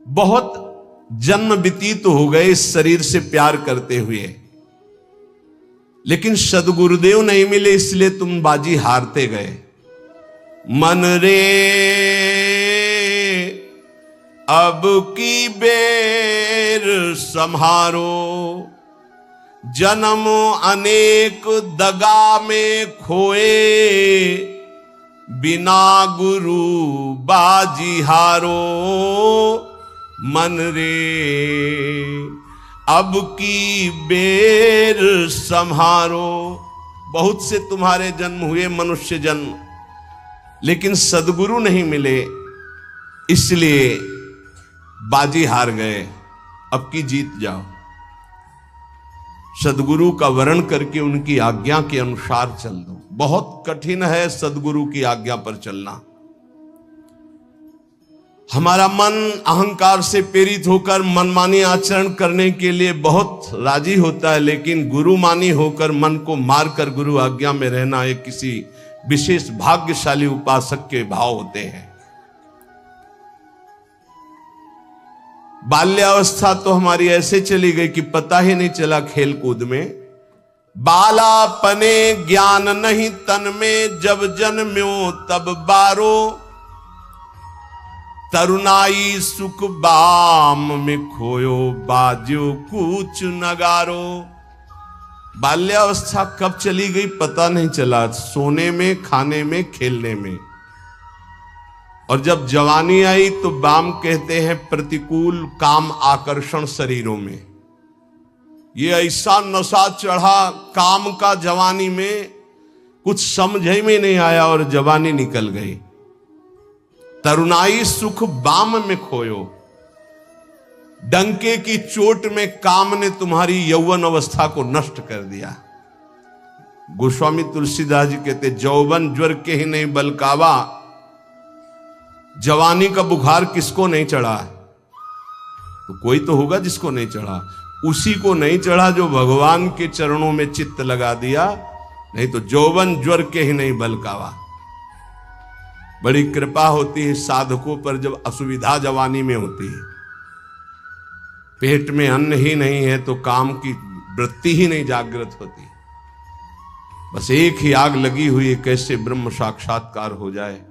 बहुत जन्म व्यतीत हो गए इस शरीर से प्यार करते हुए, लेकिन सदगुरुदेव नहीं मिले, इसलिए तुम बाजी हारते गए। मन रे अब की बेर सम्हारो, जन्म अनेक दगा में खोए, बिना गुरु बाजी हारो। मन रे अब की बेर सम्हारो। बहुत से तुम्हारे जन्म हुए मनुष्य जन्म, लेकिन सदगुरु नहीं मिले, इसलिए बाजी हार गए। अब की जीत जाओ। सदगुरु का वरण करके उनकी आज्ञा के अनुसार चल दो। बहुत कठिन है सदगुरु की आज्ञा पर चलना। हमारा मन अहंकार से प्रेरित होकर मनमानी आचरण करने के लिए बहुत राजी होता है, लेकिन गुरुमानी होकर मन को मारकर गुरु आज्ञा में रहना एक किसी विशेष भाग्यशाली उपासक के भाव होते हैं। बाल्यावस्था तो हमारी ऐसे चली गई कि पता ही नहीं चला खेल कूद में। बालापने ज्ञान नहीं तन में, जब जन्म्यो तब बारो, तरुणाई सुख बाम में खोयो, बाजो कूच नगारो। बाल्यावस्था कब चली गई पता नहीं चला, सोने में, खाने में, खेलने में। और जब जवानी आई तो बाम कहते हैं प्रतिकूल काम आकर्षण शरीरों में। ये ऐसा नशा चढ़ा काम का जवानी में, कुछ समझ में नहीं आया और जवानी निकल गई। तरुणाई सुख बाम में खोयो, डंके की चोट में काम ने तुम्हारी यौवन अवस्था को नष्ट कर दिया। गोस्वामी तुलसीदास जी कहते जौवन ज्वर के ही नहीं बलकावा। जवानी का बुखार किसको नहीं चढ़ा? तो कोई तो होगा जिसको नहीं चढ़ा। उसी को नहीं चढ़ा जो भगवान के चरणों में चित्त लगा दिया, नहीं तो जौवन ज्वर के ही नहीं बलकावा। बड़ी कृपा होती है साधकों पर जब असुविधा जवानी में होती है। पेट में अन्न ही नहीं है तो काम की वृत्ति ही नहीं जागृत होती। बस एक ही आग लगी हुई है, कैसे ब्रह्म साक्षात्कार हो जाए,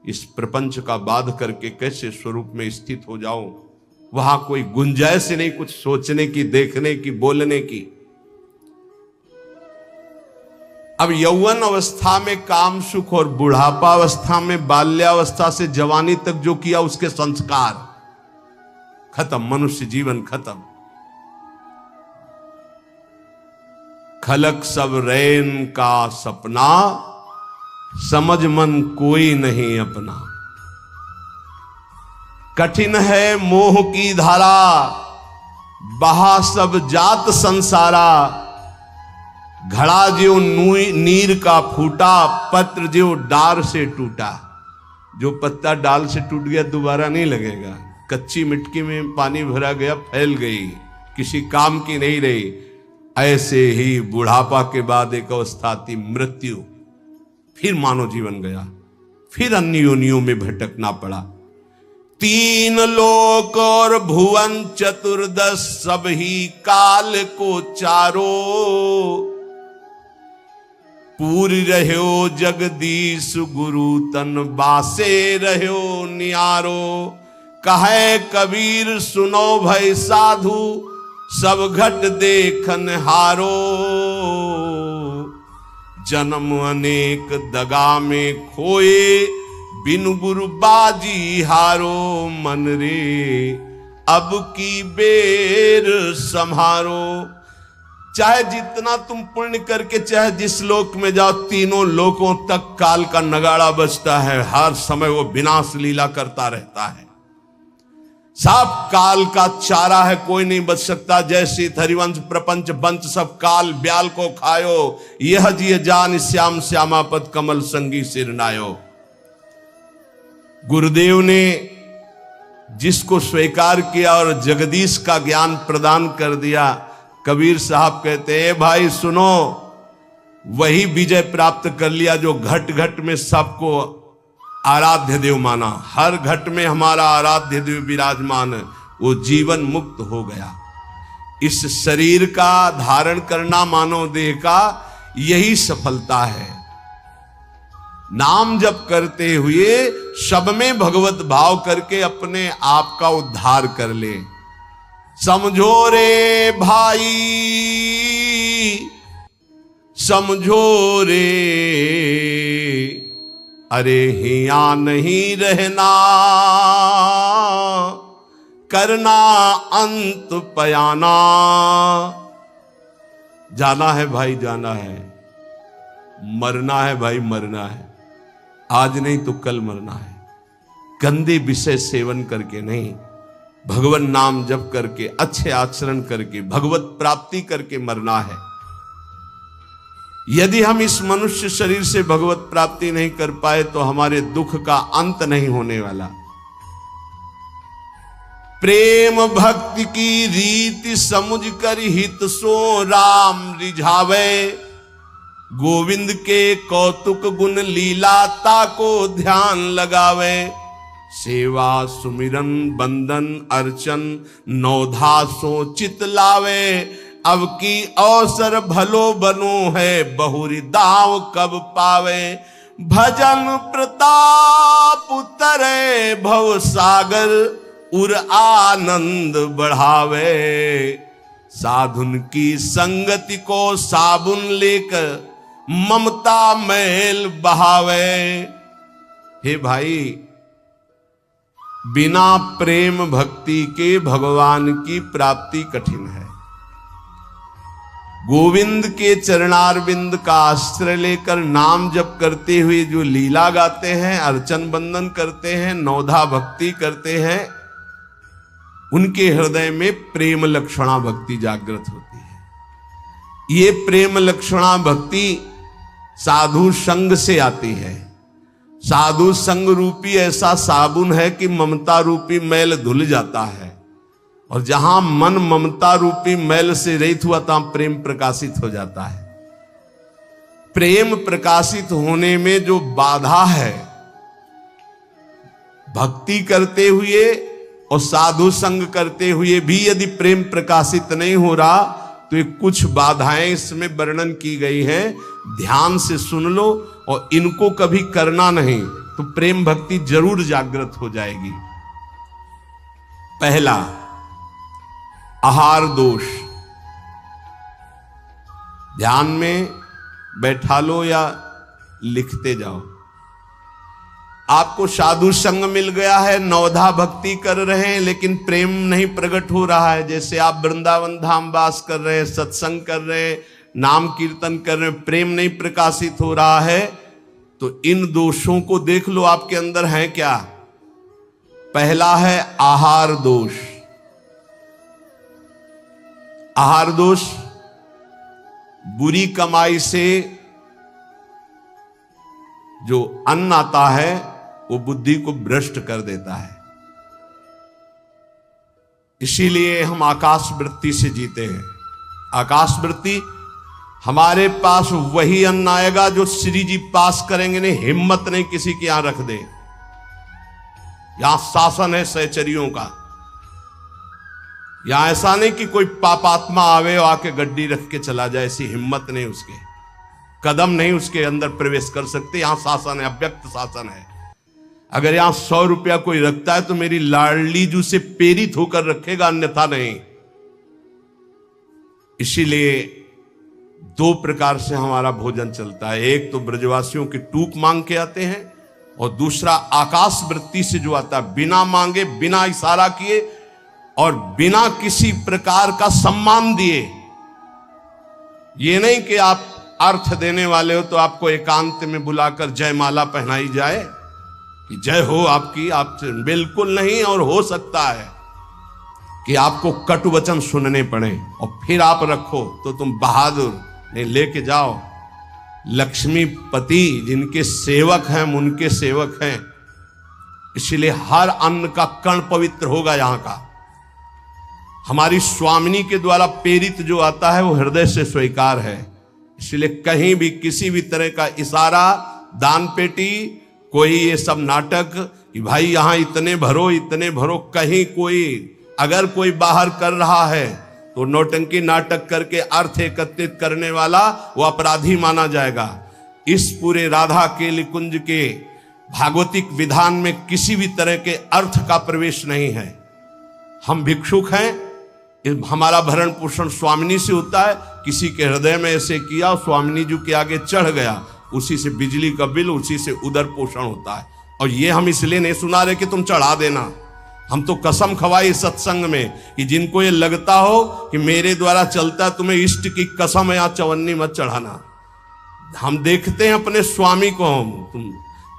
इस प्रपंच का बाध करके कैसे स्वरूप में स्थित हो जाओ। वहां कोई गुंजाइश नहीं कुछ सोचने की, देखने की, बोलने की। अब यौवन अवस्था में काम सुख और बुढ़ापा अवस्था में, बाल्यावस्था से जवानी तक जो किया उसके संस्कार खत्म, मनुष्य जीवन खत्म। खलक सब रैन का सपना, समझ मन कोई नहीं अपना। कठिन है मोह की धारा, बहा सब जात संसारा। घड़ा जो नीर का फूटा, पत्र जो डार से टूटा। जो पत्ता डाल से टूट गया दोबारा नहीं लगेगा। कच्ची मिट्टी में पानी भरा गया, फैल गई, किसी काम की नहीं रही। ऐसे ही बुढ़ापा के बाद एक अवस्था आती मृत्यु, फिर मानव जीवन गया, फिर अन्य योनियों में भटकना पड़ा। तीन लोक और भुवन चतुर्दश, सब ही काल को चारो। पूरी रहो जगदीश गुरु तन, बासे रहो नियारो। कहे कबीर सुनो भय साधु, सब घट देखन हारो। जन्म अनेक दगा में खोए, बिनु गुरु बाजी हारो। मन रे अब की बेर सम्हारो। चाहे जितना तुम पुण्य करके चाहे जिस लोक में जाओ, तीनों लोकों तक काल का नगाड़ा बजता है। हर समय वो विनाश लीला करता रहता है। सब काल का चारा है, कोई नहीं बच सकता। जैसे हरिवंश प्रपंच बंच सब काल ब्याल को खायो, यह जिय जान श्याम श्यामापद कमल संगी सिरनायो। गुरुदेव ने जिसको स्वीकार किया और जगदीश का ज्ञान प्रदान कर दिया, कबीर साहब कहते हैं भाई सुनो, वही विजय प्राप्त कर लिया जो घट घट में सबको आराध्य देव माना, हर घट में हमारा आराध्य देव विराजमान है, वो जीवन मुक्त हो गया। इस शरीर का धारण करना मानव देह का यही सफलता है। नाम जप करते हुए सब में भगवत भाव करके अपने आप का उद्धार कर ले। समझो रे भाई, समझो रे, अरे हिया नहीं रहना, करना अंत पयाना। जाना है भाई, जाना है, मरना है भाई, मरना है, आज नहीं तो कल मरना है। गंदे विषय सेवन करके नहीं, भगवान नाम जप करके, अच्छे आचरण करके, भगवत प्राप्ति करके मरना है। यदि हम इस मनुष्य शरीर से भगवत प्राप्ति नहीं कर पाए तो हमारे दुख का अंत नहीं होने वाला। प्रेम भक्ति की रीति समझ कर हित सो राम रिझावे, गोविंद के कौतुक गुण लीलाता को ध्यान लगावे। सेवा सुमिरन बंदन अर्चन नौधा सो चित लावे, अब की अवसर भलो बनो है, बहुरी दाव कब पावे। भजन प्रताप उतरे भव सागर, उर आनंद बढ़ावे। साधुन की संगति को साबुन लेकर ममता मैल बहावे। हे भाई, बिना प्रेम भक्ति के भगवान की प्राप्ति कठिन है। गोविंद के चरणारविंद का आश्रय लेकर नाम जप करते हुए जो लीला गाते हैं, अर्चन बंदन करते हैं, नौधा भक्ति करते हैं, उनके हृदय में प्रेम लक्षणा भक्ति जागृत होती है। ये प्रेम लक्षणा भक्ति साधु संग से आती है। साधु संग रूपी ऐसा साबुन है कि ममता रूपी मैल धुल जाता है, और जहां मन ममता रूपी मैल से रहित हुआ तहां प्रेम प्रकाशित हो जाता है। प्रेम प्रकाशित होने में जो बाधा है, भक्ति करते हुए और साधु संग करते हुए भी यदि प्रेम प्रकाशित नहीं हो रहा तो ये कुछ बाधाएं इसमें वर्णन की गई हैं। ध्यान से सुन लो और इनको कभी करना नहीं तो प्रेम भक्ति जरूर जागृत हो जाएगी। पहला, आहार दोष। ध्यान में बैठा लो या लिखते जाओ। आपको साधु संग मिल गया है, नवधा भक्ति कर रहे हैं, लेकिन प्रेम नहीं प्रकट हो रहा है। जैसे आप वृंदावन धाम वास कर रहे हैं, सत्संग कर रहे हैं, नाम कीर्तन कर रहे हैं, प्रेम नहीं प्रकाशित हो रहा है, तो इन दोषों को देख लो आपके अंदर है क्या। पहला है आहार दोष। आहार दोष बुरी कमाई से जो अन्न आता है वो बुद्धि को भ्रष्ट कर देता है। इसीलिए हम आकाश वृत्ति से जीते हैं। आकाश वृत्ति, हमारे पास वही अन्न आएगा जो श्री जी पास करेंगे। नहीं, हिम्मत नहीं किसी के यहां रख दे। यहां शासन है सहचरियों का। यहां ऐसा नहीं कि कोई पापात्मा आवे और आके गड्डी रख के चला जाए, ऐसी हिम्मत नहीं, उसके कदम नहीं उसके अंदर प्रवेश कर सकते। यहां शासन है, अव्यक्त शासन है। अगर यहां 100 रुपया कोई रखता है तो मेरी लाडली जू से प्रेरित होकर रखेगा, अन्यथा नहीं। इसीलिए 2 प्रकार से हमारा भोजन चलता है। एक तो ब्रजवासियों की टूक मांग के आते हैं, और दूसरा आकाश वृत्ति से जो आता है, बिना मांगे, बिना इशारा किए और बिना किसी प्रकार का सम्मान दिए। ये नहीं कि आप अर्थ देने वाले हो तो आपको एकांत में बुलाकर जयमाला पहनाई जाए कि जय हो आपकी, आप बिल्कुल नहीं। और हो सकता है कि आपको कटु वचन सुनने पड़े और फिर आप रखो तो तुम बहादुर नहीं, लेके जाओ। लक्ष्मीपति जिनके सेवक हैं हम उनके सेवक हैं, इसलिए हर अन्न का कण पवित्र होगा। यहां का हमारी स्वामिनी के द्वारा प्रेरित जो आता है वो हृदय से स्वीकार है। इसलिए कहीं भी किसी भी तरह का इशारा, दान पेटी, कोई ये सब नाटक कि भाई यहां इतने भरो, कहीं कोई अगर कोई बाहर कर रहा है तो नौटंकी नाटक करके अर्थ एकत्रित करने वाला वो अपराधी माना जाएगा। इस पूरे राधा केली कुंज के भागवतिक विधान में किसी भी तरह के अर्थ का प्रवेश नहीं है। हम भिक्षुक हैं, हमारा भरण पोषण स्वामिनी से होता है। किसी के हृदय में ऐसे किया, स्वामिनी जी के आगे चढ़ गया, उसी से बिजली का बिल, उसी से उदर पोषण होता है। और ये हम इसलिए नहीं सुना रहे कि तुम चढ़ा देना, हम तो कसम खवाई सत्संग में कि जिनको ये लगता हो कि मेरे द्वारा चलता है, तुम्हें इष्ट की कसम है, यहाँ चवन्नी मत चढ़ाना। हम देखते हैं अपने स्वामी को,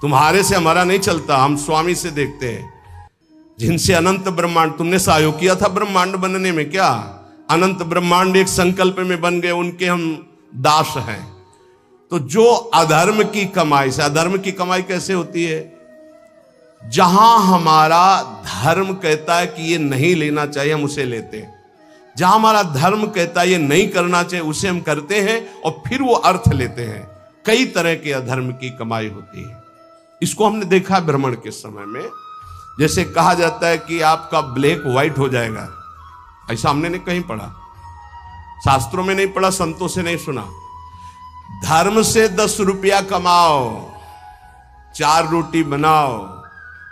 तुम्हारे से हमारा नहीं चलता, हम स्वामी से देखते हैं जिनसे अनंत ब्रह्मांड, तुमने सहयोग किया था ब्रह्मांड बनने में, क्या अनंत ब्रह्मांड एक संकल्प में बन गए, उनके हम दास हैं। तो जो अधर्म की कमाई से, अधर्म की कमाई कैसे होती है? जहां हमारा धर्म कहता है कि ये नहीं लेना चाहिए, हम उसे लेते हैं। जहां हमारा धर्म कहता है ये नहीं करना चाहिए, उसे हम करते हैं और फिर वो अर्थ लेते हैं। कई तरह के अधर्म की कमाई होती है। इसको हमने देखा है भ्रमण के समय में। जैसे कहा जाता है कि आपका ब्लैक व्हाइट हो जाएगा, ऐसा हमने नहीं कहीं पढ़ा, शास्त्रों में नहीं पढ़ा, संतों से नहीं सुना। धर्म से 10 रुपया कमाओ, 4 रोटी बनाओ,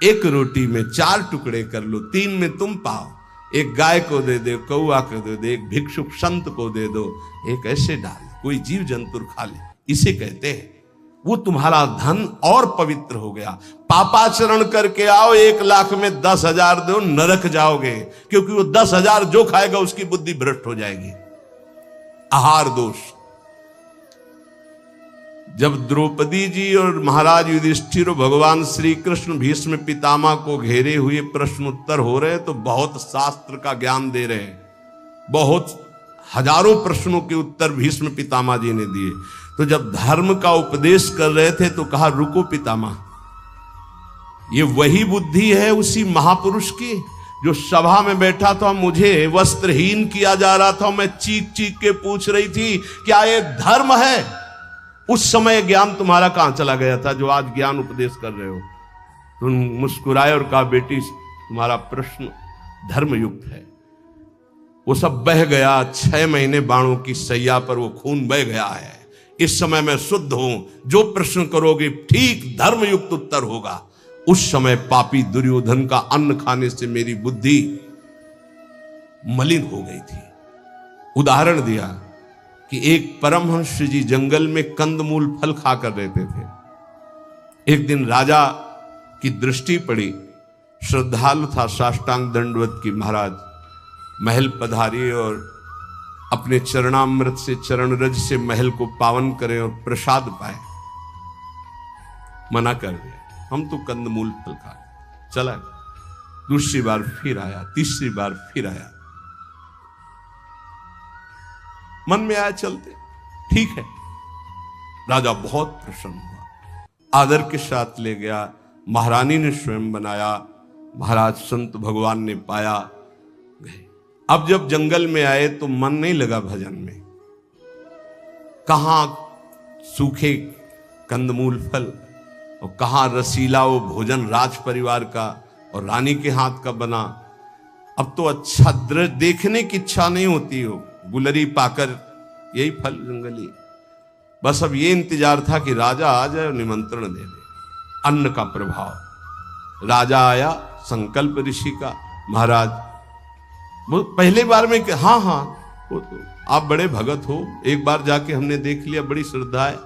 1 रोटी में 4 टुकड़े कर लो, 3 में तुम पाओ, एक गाय को दे दो, कौआ को दे दो, एक भिक्षुक संत को दे दो, एक ऐसे डाल, कोई जीव जंतु खा ले, इसे कहते हैं। वो तुम्हारा धन और पवित्र हो गया। पापाचरण करके आओ, 1 लाख में 10,000 दो, नरक जाओगे, क्योंकि वो 10,000 जो खाएगा उसकी बुद्धि भ्रष्ट हो जाएगी। आहार दोष। जब द्रौपदी जी और महाराज युधिष्ठिर और भगवान श्री कृष्ण भीष्म पितामह को घेरे हुए प्रश्नोत्तर हो रहे हैं, तो बहुत शास्त्र का ज्ञान दे रहे हैं, बहुत हजारों प्रश्नों के उत्तर भीष्म पितामह जी ने दिए। तो जब धर्म का उपदेश कर रहे थे तो कहा, रुको पितामह, ये वही बुद्धि है उसी महापुरुष की जो सभा में बैठा था, मुझे वस्त्रहीन किया जा रहा था, मैं चीख चीख के पूछ रही थी क्या ये धर्म है? उस समय ज्ञान तुम्हारा कहां चला गया था जो आज ज्ञान उपदेश कर रहे हो? तुम मुस्कुराए और कहा, बेटी तुम्हारा प्रश्न धर्मयुक्त है। वो सब बह गया, 6 महीने बाणों की सैया पर वो खून बह गया है। इस समय मैं शुद्ध हूं, जो प्रश्न करोगे ठीक धर्मयुक्त उत्तर होगा। उस समय पापी दुर्योधन का अन्न खाने से मेरी बुद्धि मलिन हो गई थी। उदाहरण दिया कि एक परमहंस जी जंगल में कंदमूल फल खाकर रहते थे। एक दिन राजा की दृष्टि पड़ी, श्रद्धालु था, साष्टांग दंडवत की, महाराज महल पधारिए और अपने चरणामृत से, चरण रज से महल को पावन करें और प्रसाद पाए। मना कर दिया, हम तो कंदमूल फल खाए। चला, दूसरी बार फिर आया, तीसरी बार फिर आया। मन में आया चलते, ठीक है। राजा बहुत प्रसन्न हुआ, आदर के साथ ले गया, महारानी ने स्वयं बनाया, महाराज संत भगवान ने पाया, गए। अब जब जंगल में आए तो मन नहीं लगा भजन में। कहां सूखे कंदमूल फल और कहां रसीला वो भोजन राज परिवार का और रानी के हाथ का बना। अब तो अच्छा दृश्य देखने की इच्छा नहीं होती हो, गुलरी पाकर यही फल जंगली। बस अब ये इंतजार था कि राजा आ जाए और निमंत्रण दे दे। अन्न का प्रभाव। राजा आया, संकल्प ऋषि का, महाराज वो पहले बार में कि हाँ हाँ वो तो आप बड़े भगत हो, एक बार जाके हमने देख लिया, बड़ी श्रद्धा है।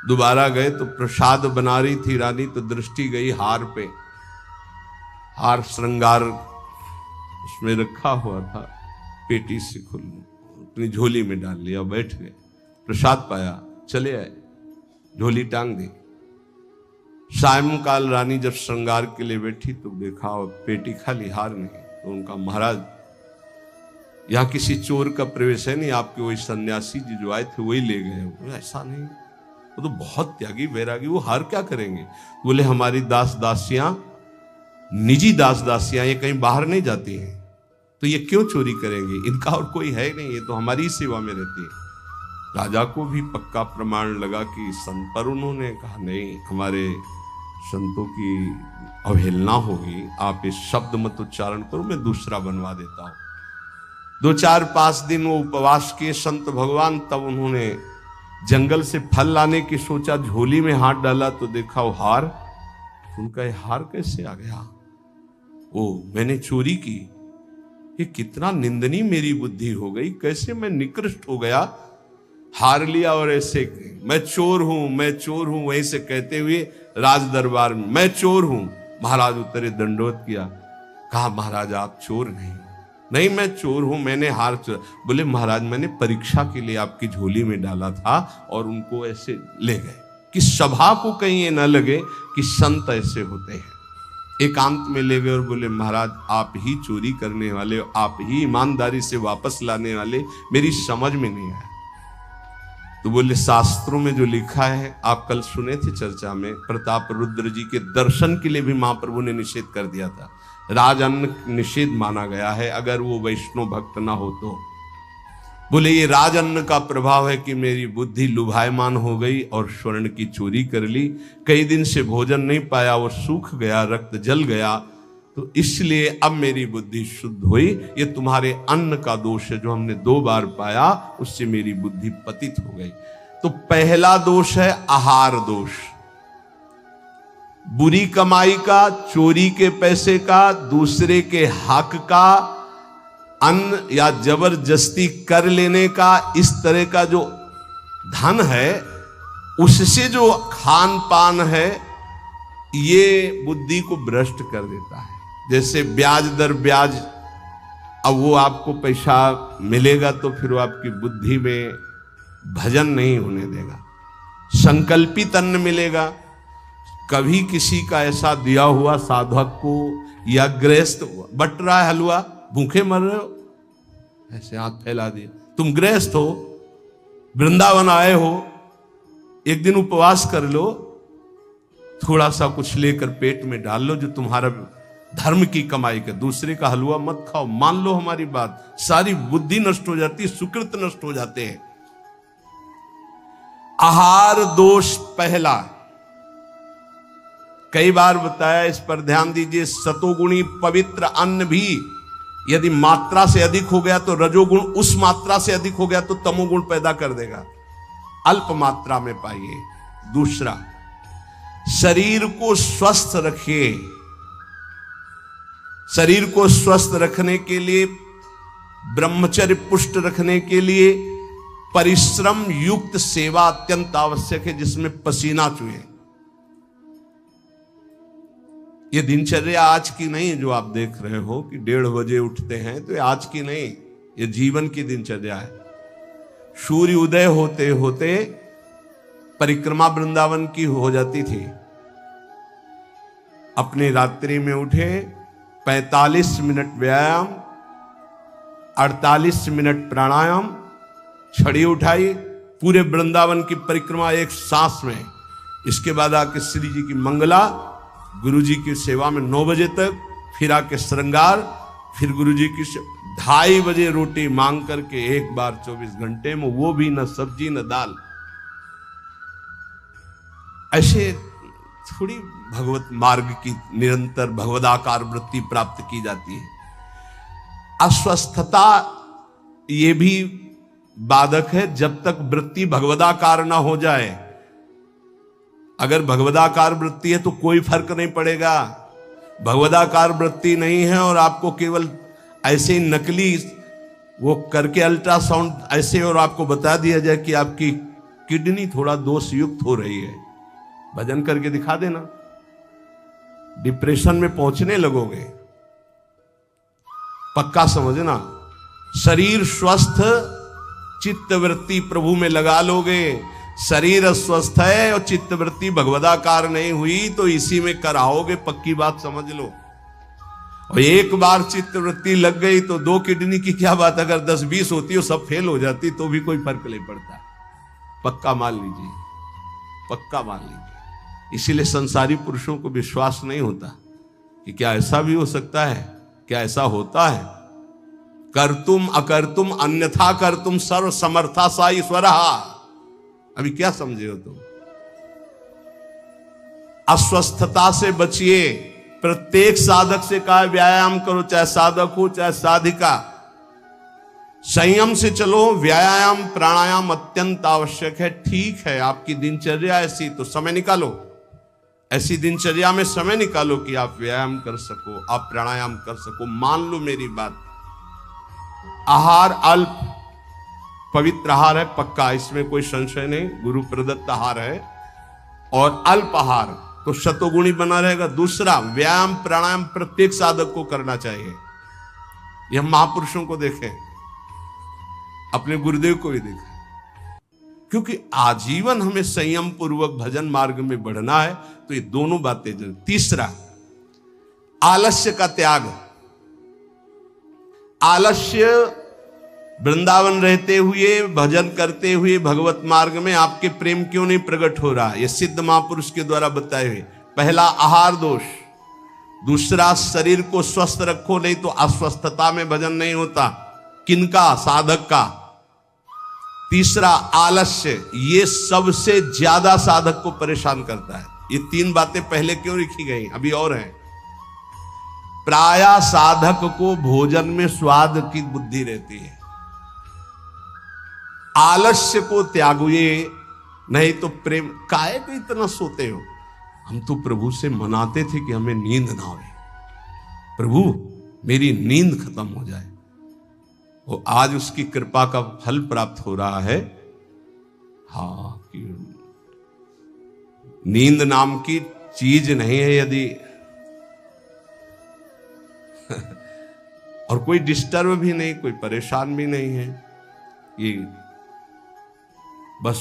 दोबारा गए तो प्रसाद बना रही थी रानी, तो दृष्टि गई हार पे। हार श्रृंगार उसमें रखा हुआ था, पेटी से खुल अपनी झोली में डाल लिया, बैठ गए, प्रसाद पाया, चले आए, झोली टांग दी। सायंकाल रानी जब श्रृंगार के लिए बैठी तो देखा और पेटी खाली, हार नहीं। तो उनका, महाराज यहाँ किसी चोर का प्रवेश है नहीं, आपके वही सन्यासी जी जो आए थे वही ले गए। ऐसा नहीं, वो तो बहुत त्यागी वैरागी, वो हार क्या करेंगे? बोले हमारी दास दासियां, निजी दास दासियां, ये कहीं बाहर नहीं जाती हैं, तो ये क्यों चोरी करेंगे? इनका और कोई है नहीं, ये तो हमारी सेवा में रहती है। राजा को भी पक्का प्रमाण लगा कि संत, पर उन्होंने कहा नहीं, हमारे संतों की अवहेलना होगी, आप इस शब्द मत उच्चारण करो, मैं दूसरा बनवा देता हूं। 2-4-5 दिन वो उपवास किए संत भगवान, तब उन्होंने जंगल से फल लाने की सोचा, झोली में हाथ डाला तो देखा वो हार। उनका ये हार कैसे आ गया? ओ मैंने चोरी की, ये कितना निंदनीय मेरी बुद्धि हो गई, कैसे मैं निकृष्ट हो गया। हार लिया और ऐसे मैं चोर हूं, मैं चोर हूं, वहीं से कहते हुए राज दरबार में मैं चोर हूं। महाराज उतरे, दंडोत किया, कहा महाराज आप चोर नहीं, नहीं मैं चोर हूं, मैंने हार चोर। बोले महाराज मैंने परीक्षा के लिए आपकी झोली में डाला था और उनको ऐसे ले गए, कि सभा को कहीं ये न लगे कि संत ऐसे होते हैं। एकांत में ले गए और बोले महाराज आप ही चोरी करने वाले, आप ही ईमानदारी से वापस लाने वाले, मेरी समझ में नहीं आया। तो बोले शास्त्रों में जो लिखा है, आप कल सुने थे चर्चा में, प्रताप रुद्र जी के दर्शन के लिए भी महाप्रभु ने निषेध कर दिया था। राज अन्न निषेध माना गया है अगर वो वैष्णव भक्त ना हो तो। बोले ये राज अन्न का प्रभाव है कि मेरी बुद्धि लुभायमान हो गई और स्वर्ण की चोरी कर ली, कई दिन से भोजन नहीं पाया, वो सूख गया, रक्त जल गया, तो इसलिए अब मेरी बुद्धि शुद्ध हुई। ये तुम्हारे अन्न का दोष है जो हमने 2 बार पाया, उससे मेरी बुद्धि पतित हो गई। तो पहला दोष है आहार दोष, बुरी कमाई का, चोरी के पैसे का, दूसरे के हक का, अन्न या जबरदस्ती कर लेने का, इस तरह का जो धन है उससे जो खान पान है, ये बुद्धि को भ्रष्ट कर देता है। जैसे ब्याज दर ब्याज, अब वो आपको पैसा मिलेगा तो फिर वो आपकी बुद्धि में भजन नहीं होने देगा। संकल्पित अन्न मिलेगा, कभी किसी का ऐसा दिया हुआ साधक को या गृहस्थ बट रहा है हलवा, भूखे मर रहे हो, ऐसे हाथ फैला दिया, तुम गृहस्थ हो, वृंदावन आए हो, एक दिन उपवास कर लो, थोड़ा सा कुछ लेकर पेट में डाल लो जो तुम्हारा धर्म की कमाई का, दूसरे का हलवा मत खाओ। मान लो हमारी बात, सारी बुद्धि नष्ट हो जाती, सुकृत नष्ट हो जाते हैं। आहार दोष पहला, कई बार बताया, इस पर ध्यान दीजिए। सतोगुणी पवित्र अन्न भी यदि मात्रा से अधिक हो गया तो रजोगुण, उस मात्रा से अधिक हो गया तो तमोगुण पैदा कर देगा। अल्प मात्रा में पाइए। दूसरा, शरीर को स्वस्थ रखिए। शरीर को स्वस्थ रखने के लिए, ब्रह्मचर्य पुष्ट रखने के लिए परिश्रम युक्त सेवा अत्यंत आवश्यक है, जिसमें पसीना चुए। ये दिनचर्या आज की नहीं जो आप देख रहे हो कि 1:30 बजे उठते हैं, तो ये आज की नहीं, ये जीवन की दिनचर्या है। सूर्य उदय होते होते परिक्रमा वृंदावन की हो जाती थी। अपनी रात्रि में उठे, 45 मिनट व्यायाम, 48 मिनट प्राणायाम, छड़ी उठाई, पूरे वृंदावन की परिक्रमा एक सांस में। इसके बाद आके श्री जी की मंगला, गुरु जी की सेवा में 9 बजे तक, फिर आके श्रृंगार, फिर गुरु जी की 2:30 बजे रोटी मांग करके एक बार 24 घंटे में, वो भी न सब्जी न दाल। ऐसे थोड़ी भगवत मार्ग की निरंतर भगवदाकार वृत्ति प्राप्त की जाती है। अस्वस्थता ये भी बाधक है, जब तक वृत्ति भगवदाकार ना हो जाए। अगर भगवदाकार वृत्ति है तो कोई फर्क नहीं पड़ेगा। भगवदाकार वृत्ति नहीं है और आपको केवल ऐसे ही नकली वो करके अल्ट्रासाउंड ऐसे और आपको बता दिया जाए कि आपकी किडनी थोड़ा दोष युक्त हो रही है, भजन करके दिखा देना, डिप्रेशन में पहुंचने लगोगे। पक्का समझना, शरीर स्वस्थ, चित्तवृत्ति प्रभु में लगा लोगे। शरीर अस्वस्थ है और चित्तवृत्ति भगवदाकार नहीं हुई तो इसी में कराओगे, पक्की बात समझ लो। और एक बार चित्तवृत्ति लग गई तो 2 किडनी की क्या बात, अगर 10-20 होती हो सब फेल हो जाती तो भी कोई फर्क नहीं पड़ता। पक्का मान लीजिए, पक्का मान लीजिए। इसीलिए संसारी पुरुषों को विश्वास नहीं होता कि क्या ऐसा भी हो सकता है, क्या ऐसा होता है। कर्तुम अकर्तुम अन्यथा कर्तुम सर्व समर्था सा ईश्वर। अभी क्या समझे हो तुम? अस्वस्थता से बचिए। प्रत्येक साधक से कहा व्यायाम करो, चाहे साधक हो चाहे साधिका। संयम से चलो। व्यायाम प्राणायाम अत्यंत आवश्यक है। ठीक है, आपकी दिनचर्या ऐसी, तो समय निकालो, ऐसी दिनचर्या में समय निकालो कि आप व्यायाम कर सको, आप प्राणायाम कर सको। मान लो मेरी बात, आहार अल्प, पवित्र आहार है पक्का, इसमें कोई संशय नहीं, गुरु प्रदत्त आहार है, और अल्प आहार तो शतोगुणी बना रहेगा। दूसरा, व्यायाम प्राणायाम प्रत्येक साधक को करना चाहिए। यह महापुरुषों को देखें, अपने गुरुदेव को भी देखा, क्योंकि आजीवन हमें संयम पूर्वक भजन मार्ग में बढ़ना है, तो ये दोनों बातें जरूर। तीसरा, आलस्य का त्याग। आलस्य, वृंदावन रहते हुए भजन करते हुए भगवत मार्ग में आपके प्रेम क्यों नहीं प्रकट हो रहा? यह सिद्ध महापुरुष के द्वारा बताए हुए। पहला, आहार दोष। दूसरा, शरीर को स्वस्थ रखो, नहीं तो अस्वस्थता में भजन नहीं होता। किनका? साधक का। तीसरा, आलस्य। ये सबसे ज्यादा साधक को परेशान करता है। ये तीन बातें पहले क्यों लिखी गई? अभी और हैं। प्रायः साधक को भोजन में स्वाद की बुद्धि रहती है। आलस्य को त्यागिए, नहीं तो प्रेम। काहे को इतना सोते हो? हम तो प्रभु से मनाते थे कि हमें नींद ना आए, प्रभु मेरी नींद खत्म हो जाए। वो आज उसकी कृपा का फल प्राप्त हो रहा है। हाँ, कि नींद नाम की चीज नहीं है यदि और कोई डिस्टर्ब भी नहीं, कोई परेशान भी नहीं है। ये बस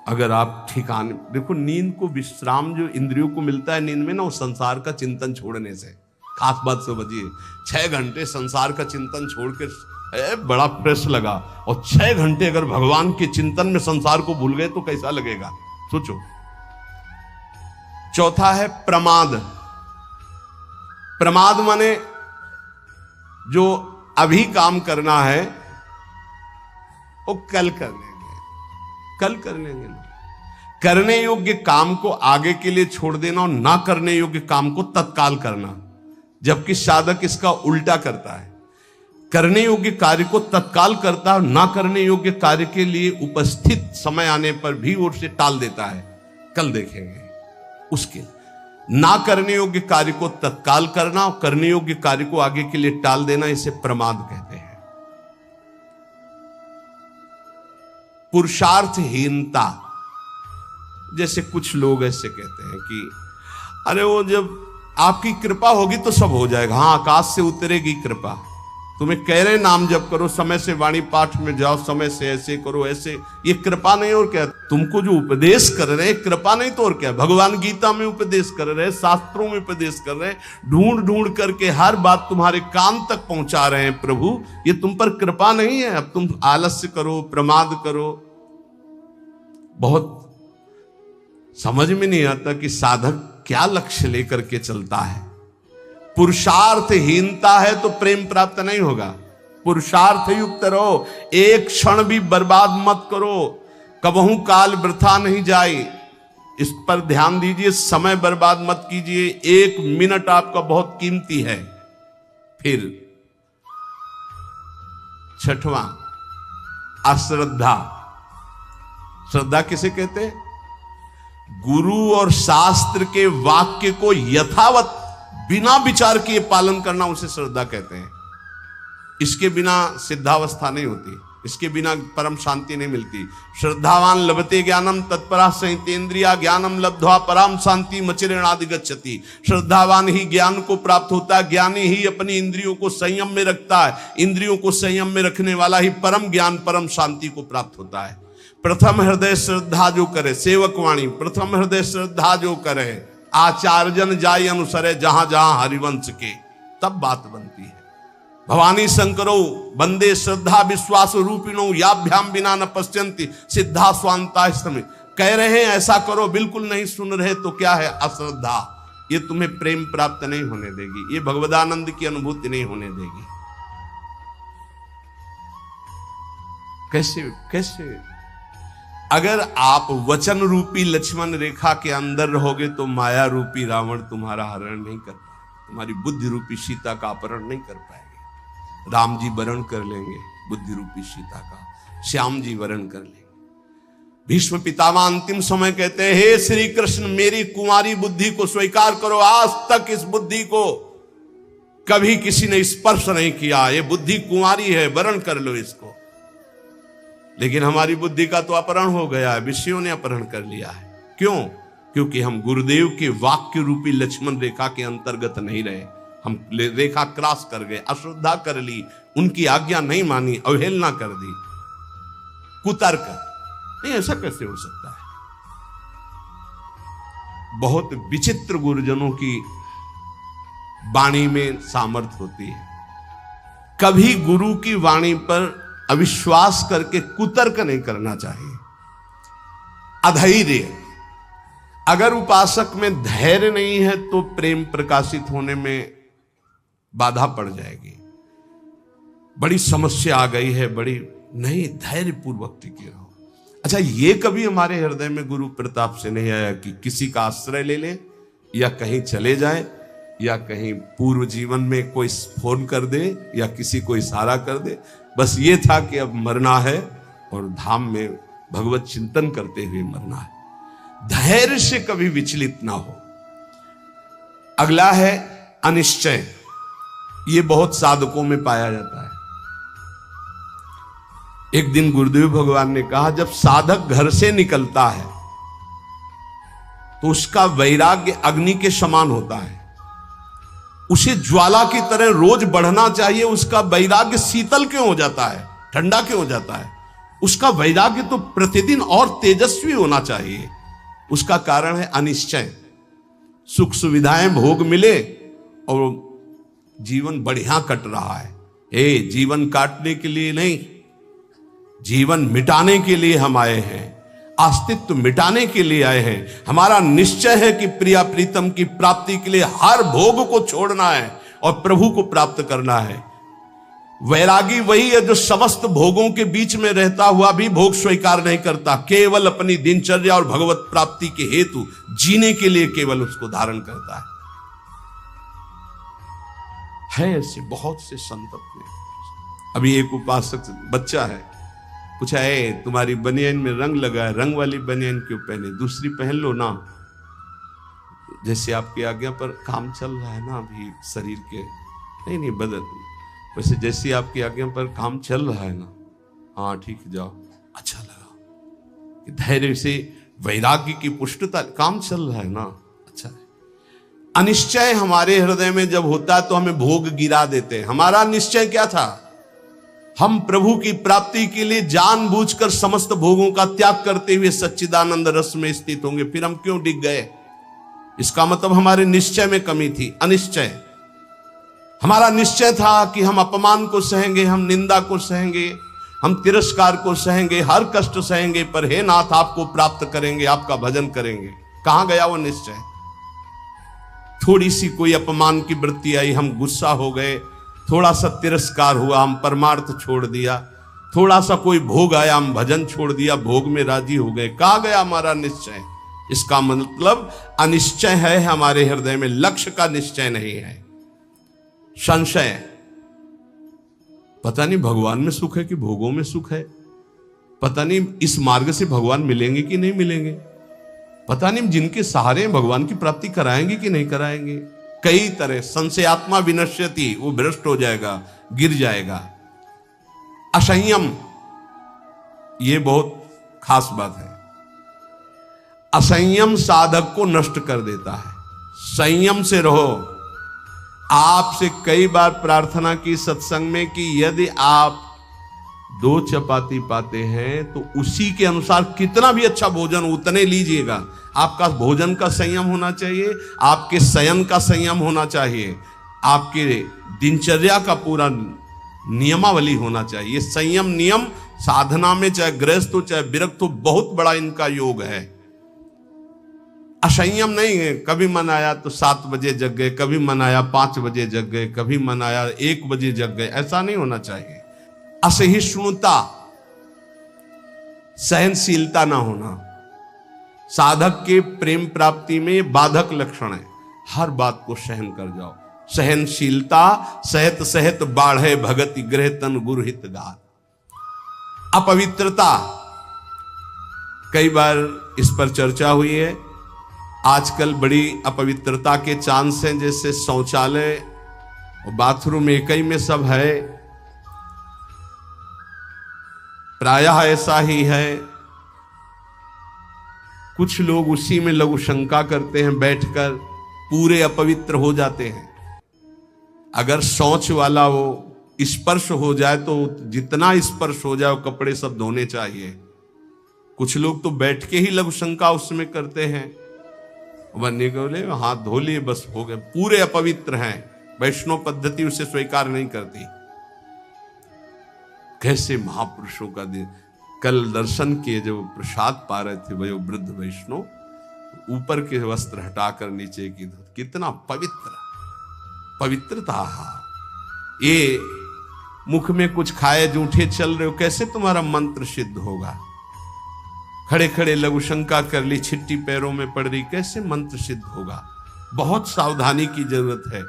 अगर आप ठिकाने देखो, नींद को विश्राम जो इंद्रियों को मिलता है नींद में ना, वो संसार का चिंतन छोड़ने से। खास बात समझिए, 6 घंटे संसार का चिंतन छोड़ के बड़ा फ्रेश लगा, और 6 घंटे अगर भगवान के चिंतन में संसार को भूल गए तो कैसा लगेगा, सोचो। चौथा है प्रमाद। प्रमाद माने जो अभी काम करना है वो कल कर लेंगे, कल कर लेंगे ना। करने योग्य काम को आगे के लिए छोड़ देना और ना करने योग्य काम को तत्काल करना, जबकि साधक इसका उल्टा करता है। करने योग्य कार्य को तत्काल करता है, ना करने योग्य कार्य के लिए उपस्थित समय आने पर भी ओर से टाल देता है। कल देखेंगे उसके। ना करने योग्य कार्य को तत्काल करना और करने योग्य कार्य को आगे के लिए टाल देना, इसे प्रमाद कहते हैं। पुरुषार्थहीनता। जैसे कुछ लोग ऐसे कहते हैं कि अरे वो जब आपकी कृपा होगी तो सब हो जाएगा। हाँ, आकाश से उतरेगी कृपा। तुम्हें कह रहे नाम जप करो, समय से वाणी पाठ में जाओ, समय से ऐसे करो ऐसे, ये कृपा नहीं और क्या? तुमको जो उपदेश कर रहे कृपा नहीं तो और क्या? भगवान गीता में उपदेश कर रहे, शास्त्रों में उपदेश कर रहे, ढूंढ ढूंढ करके हर बात तुम्हारे कान तक पहुंचा रहे हैं प्रभु। ये तुम पर कृपा नहीं है? अब तुम आलस्य करो, प्रमाद करो। बहुत समझ में नहीं आता कि साधक क्या लक्ष्य लेकर के चलता है। पुरुषार्थहीनता है तो प्रेम प्राप्त नहीं होगा। पुरुषार्थ युक्त रहो, एक क्षण भी बर्बाद मत करो, कबहू काल वृथा नहीं जाए, इस पर ध्यान दीजिए। समय बर्बाद मत कीजिए, 1 मिनट आपका बहुत कीमती है। फिर 6वां, अश्रद्धा। श्रद्धा किसे कहते हैं? गुरु और शास्त्र के वाक्य को यथावत बिना विचार किए पालन करना, उसे श्रद्धा कहते हैं। इसके बिना सिद्धावस्था नहीं होती, इसके बिना परम शांति नहीं मिलती। श्रद्धावान लभते ज्ञानम तत्परा संहितेन्द्रिया ज्ञानम लब्ध्वा पराम शांति मचिरेणादि गच्छति। श्रद्धावान ही ज्ञान को प्राप्त होता है, ज्ञानी ही अपनी इंद्रियों को संयम में रखता है, इंद्रियों को संयम में रखने वाला ही परम ज्ञान परम शांति को प्राप्त होता है। प्रथम हृदय श्रद्धा जो करे, सेवक वाणी, प्रथम हृदय श्रद्धा जो करे, आचार्यजन जाय अनुसरे जहां जहां हरिवंश के, तब बात बनती है। भवानी शंकरो बंदे श्रद्धा विश्वास रूपिणो याभ्याम बिना न पश्यन्ति सिद्धा स्वांता में। कह रहे हैं ऐसा करो, बिल्कुल नहीं सुन रहे तो क्या है? अश्रद्धा। ये तुम्हें प्रेम प्राप्त नहीं होने देगी, ये भगवदानंद की अनुभूति नहीं होने देगी। कैसे कैसे? अगर आप वचन रूपी लक्ष्मण रेखा के अंदर रहोगे तो माया रूपी रावण तुम्हारा हरण नहीं कर पाएगा, तुम्हारी बुद्धि रूपी सीता का अपहरण नहीं कर पाएंगे। राम जी वरण कर लेंगे बुद्धि रूपी सीता का, श्याम जी वरण कर लेंगे। भीष्म पितामह अंतिम समय कहते हैं, हे श्री कृष्ण मेरी कुंवारी बुद्धि को स्वीकार करो, आज तक इस बुद्धि को कभी किसी ने स्पर्श नहीं किया, ये बुद्धि कुंवारी है, वरण कर लो इसको। लेकिन हमारी बुद्धि का तो अपहरण हो गया है, विषयों ने अपहरण कर लिया है। क्यों? क्योंकि हम गुरुदेव के वाक्य रूपी लक्ष्मण रेखा के अंतर्गत नहीं रहे, हम रेखा क्रॉस कर गए, अश्रद्धा कर ली, उनकी आज्ञा नहीं मानी, अवहेलना कर दी, कुतर्क। नहीं, ऐसा कैसे हो सकता है? बहुत विचित्र गुरुजनों की वाणी में सामर्थ्य होती है। कभी गुरु की वाणी पर अविश्वास करके कुतर्क नहीं करना चाहिए। अधैर्य, अगर उपासक में धैर्य नहीं है तो प्रेम प्रकाशित होने में बाधा पड़ जाएगी। बड़ी समस्या आ गई है, बड़ी नहीं, धैर्य पूर्वक टिके रहो। अच्छा, ये कभी हमारे हृदय में गुरु प्रताप से नहीं आया कि किसी का आश्रय ले लें या कहीं चले जाएं या कहीं पूर्व जीवन में कोई फोन कर दे या किसी को इशारा कर दे, बस ये था कि अब मरना है और धाम में भगवत चिंतन करते हुए मरना है। धैर्य से कभी विचलित ना हो। अगला है अनिश्चय। ये बहुत साधकों में पाया जाता है। एक दिन गुरुदेव भगवान ने कहा, जब साधक घर से निकलता है तो उसका वैराग्य अग्नि के समान होता है, उसे ज्वाला की तरह रोज बढ़ना चाहिए। उसका वैराग्य शीतल क्यों हो जाता है, ठंडा क्यों हो जाता है? उसका वैराग्य तो प्रतिदिन और तेजस्वी होना चाहिए। उसका कारण है अनिश्चय। सुख सुविधाएं भोग मिले और जीवन बढ़िया कट रहा है। जीवन काटने के लिए नहीं, जीवन मिटाने के लिए हम आए हैं, अस्तित्व मिटाने के लिए आए हैं। हमारा निश्चय है कि प्रिया प्रीतम की प्राप्ति के लिए हर भोग को छोड़ना है और प्रभु को प्राप्त करना है। वैरागी वही है जो समस्त भोगों के बीच में रहता हुआ भी भोग स्वीकार नहीं करता, केवल अपनी दिनचर्या और भगवत प्राप्ति के हेतु जीने के लिए केवल उसको धारण करता है ऐसे बहुत से संत अपने। अभी एक उपासक बच्चा है, पूछा, तुम्हारी बनियान में रंग लगा है, रंग वाली बनियान क्यों पहने, दूसरी पहन लो ना। जैसे आपकी आज्ञा पर काम चल रहा है ना अभी शरीर के, नहीं बदल, वैसे जैसे आपकी आज्ञा पर काम चल रहा है ना, हाँ ठीक, जाओ। अच्छा लगा, धैर्य से वैराग्य की पुष्टता, काम चल रहा है ना, अच्छा है। अनिश्चय हमारे हृदय में जब होता है तो हमें भोग गिरा देते हैं। हमारा निश्चय क्या था? हम प्रभु की प्राप्ति के लिए जानबूझकर समस्त भोगों का त्याग करते हुए सच्चिदानंद रस में स्थित होंगे, फिर हम क्यों डिग गए? इसका मतलब हमारे निश्चय में कमी थी, अनिश्चय। हमारा निश्चय था कि हम अपमान को सहेंगे, हम निंदा को सहेंगे, हम तिरस्कार को सहेंगे, हर कष्ट सहेंगे, पर हे नाथ आपको प्राप्त करेंगे, आपका भजन करेंगे। कहां गया वो निश्चय? थोड़ी सी कोई अपमान की वृत्ति आई, हम गुस्सा हो गए, थोड़ा सा तिरस्कार हुआ, हम परमार्थ छोड़ दिया, थोड़ा सा कोई भोग आया, हम भजन छोड़ दिया, भोग में राजी हो गए। कहां गया हमारा निश्चय? इसका मतलब अनिश्चय है हमारे हृदय में, लक्ष्य का निश्चय नहीं है। संशय, पता नहीं भगवान में सुख है कि भोगों में सुख है, पता नहीं इस मार्ग से भगवान मिलेंगे कि नहीं मिलेंगे, पता नहीं जिनके सहारे भगवान की प्राप्ति कराएंगे कि नहीं कराएंगे। कई तरह संशयात्मा विनश्यति, वो भ्रष्ट हो जाएगा, गिर जाएगा। असंयम, ये बहुत खास बात है। असंयम साधक को नष्ट कर देता है। संयम से रहो। आपसे कई बार प्रार्थना की सत्संग में कि यदि आप 2 चपाती पाते हैं तो उसी के अनुसार कितना भी अच्छा भोजन उतने लीजिएगा। आपका भोजन का संयम होना चाहिए, आपके शयन का संयम होना चाहिए, आपके दिनचर्या का पूरा नियमावली होना चाहिए। संयम नियम साधना में चाहे गृहस्थ हो चाहे विरक्त हो, बहुत बड़ा इनका योग है। असंयम नहीं है, कभी मन आया तो 7 बजे जग गए, कभी मन आया 5 बजे जग गए, कभी मन आया 1 बजे जग गए, ऐसा नहीं होना चाहिए। असहिष्णुता, सहनशीलता ना होना साधक के प्रेम प्राप्ति में बाधक लक्षण है। हर बात को सहन कर जाओ। सहनशीलता सहत सहत बाढ़े भगति ग्रह तन गुरहित गात। अपवित्रता, कई बार इस पर चर्चा हुई है। आजकल बड़ी अपवित्रता के चांस हैं, जैसे शौचालय और बाथरूम एक ही में सब है, प्रायः ऐसा ही है। कुछ लोग उसी में लघु शंका करते हैं, बैठकर पूरे अपवित्र हो जाते हैं। अगर शौच वाला वो स्पर्श हो जाए तो जितना स्पर्श हो जाए वो कपड़े सब धोने चाहिए। कुछ लोग तो बैठ के ही लघु शंका उसमें करते हैं, बनने के बोले हाथ धो लिए बस हो गए, पूरे अपवित्र हैं। वैष्णव पद्धति उसे स्वीकार नहीं करती। कैसे महापुरुषों का दिन। कल दर्शन किए, जब प्रसाद पा रहे थे वो वृद्ध वैष्णव, ऊपर के वस्त्र हटाकर नीचे की धो, कितना पवित्र पवित्रता। ये मुख में कुछ खाए जूठे चल रहे हो, कैसे तुम्हारा मंत्र सिद्ध होगा। खड़े खड़े लघु शंका कर ली, छिट्टी पैरों में पड़ रही, कैसे मंत्र सिद्ध होगा। बहुत सावधानी की जरूरत है।